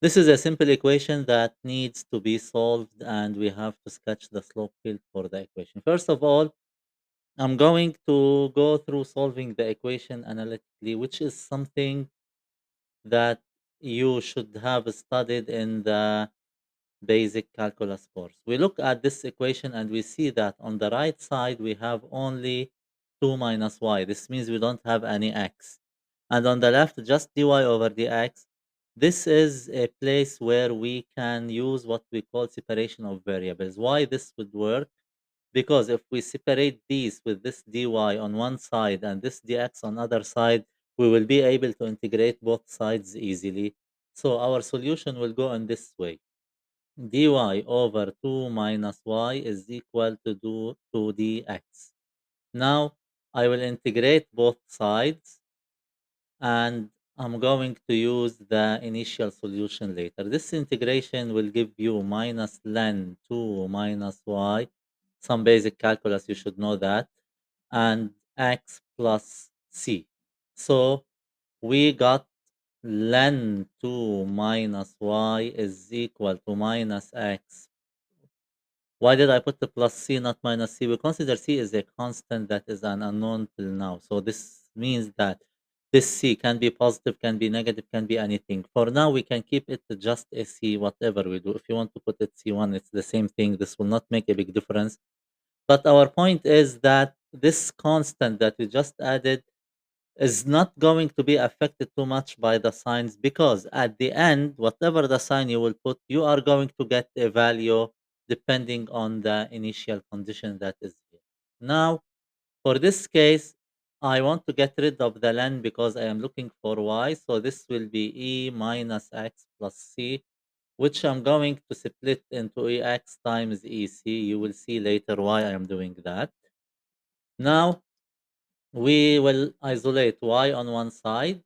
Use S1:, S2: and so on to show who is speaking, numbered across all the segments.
S1: This is a simple equation that needs to be solved, and we have to sketch the slope field for the equation. First of all, I'm going to go through solving the equation analytically, which is something that you should have studied in the basic calculus course. We look at this equation and we see that on the right side we have only 2 minus y. This means we don't have any x. And on the left, just dy over dx. This is a place where we can use what we call separation of variables. Why this would work? Because if we separate these with this dy on one side and this dx on other side, we will be able to integrate both sides easily. So our solution will go in this way. Dy over 2 minus y is equal to 2dx. Now I will integrate both sides, and I'm going to use the initial solution later. This integration will give you minus ln 2 minus y, some basic calculus, you should know that, and x plus c. So we got ln 2 minus y is equal to minus x. Why did I put the plus c, not minus c? We consider c is a constant that is an unknown till now. So this means that this c can be positive, can be negative, can be anything. For now, we can keep it to just a c, whatever we do. If you want to put it c1, it's the same thing. This will not make a big difference. But our point is that this constant that we just added is not going to be affected too much by the signs, because at the end, whatever the sign you will put, you are going to get a value depending on the initial condition that is here. Now, for this case, I want to get rid of the len because I am looking for y. So this will be e minus x plus c, which I'm going to split into ex times ec. You will see later why I am doing that. Now, we will isolate y on one side.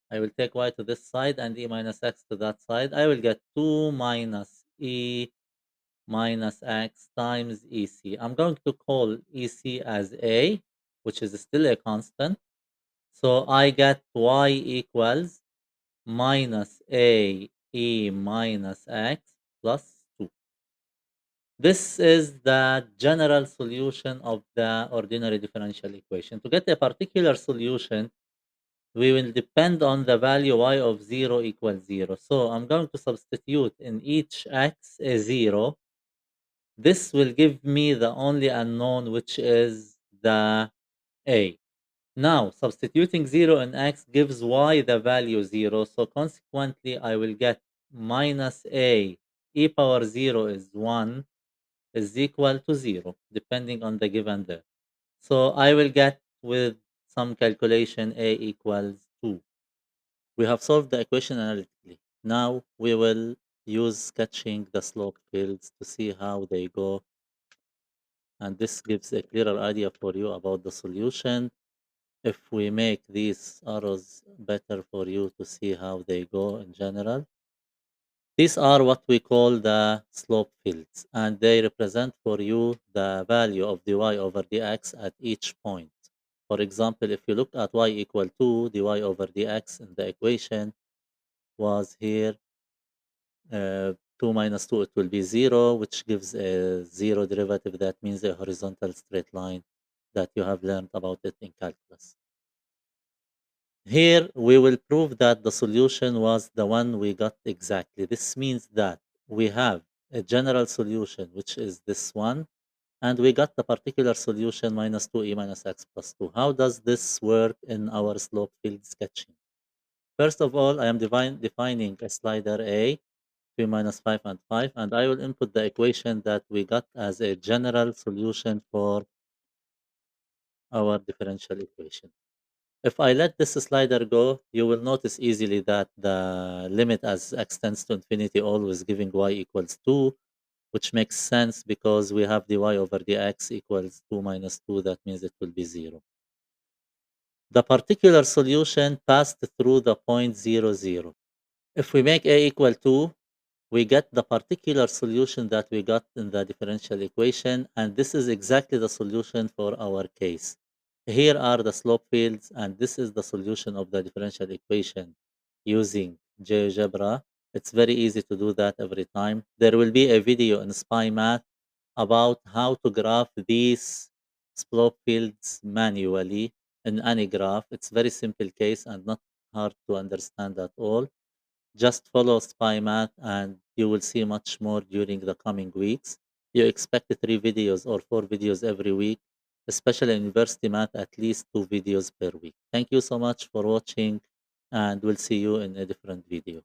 S1: I will take y to this side and e minus x to that side. I will get 2 minus e minus x times ec. I'm going to call ec as a, which is still a constant. So I get y equals minus a e minus x plus 2. This is the general solution of the ordinary differential equation. To get a particular solution, we will depend on the value y of 0 equals 0. So I'm going to substitute in each x a 0. This will give me the only unknown, which is the a. Now, substituting 0 in x gives y the value 0. So consequently, I will get minus a e power 0 is 1 is equal to 0, depending on the given there. So I will get, with some calculation, a equals 2. We have solved the equation analytically. Now we will use sketching the slope fields to see how they go, and this gives a clearer idea for you about the solution. If we make these arrows better for you to see how they go in general. These are what we call the slope fields, and they represent for you the value of dy over dx at each point. For example, if you look at y equal to dy over dx in the equation was here, 2 minus 2, it will be 0, which gives a 0 derivative. That means a horizontal straight line that you have learned about it in calculus. Here, we will prove that the solution was the one we got exactly. This means that we have a general solution, which is this one, and we got the particular solution minus 2e minus x plus 2. How does this work in our slope field sketching? First of all, I am defining a slider A, 3 minus 5 and 5, and I will input the equation that we got as a general solution for our differential equation. If I let this slider go, you will notice easily that the limit as x tends to infinity always giving y equals 2, which makes sense because we have dy over dx equals 2 minus 2. That means it will be 0. The particular solution passed through the point 0, 0. If we make a equal 2, we get the particular solution that we got in the differential equation, and this is exactly the solution for our case. Here are the slope fields, and this is the solution of the differential equation using GeoGebra. It's very easy to do that every time. There will be a video in SPI-MATH about how to graph these slope fields manually in any graph. It's very simple case and not hard to understand at all. Just follow SPI-MATH and you will see much more during the coming weeks. You expect 3 videos or 4 videos every week, especially in university math, at least 2 videos per week. Thank you so much for watching and we'll see you in a different video.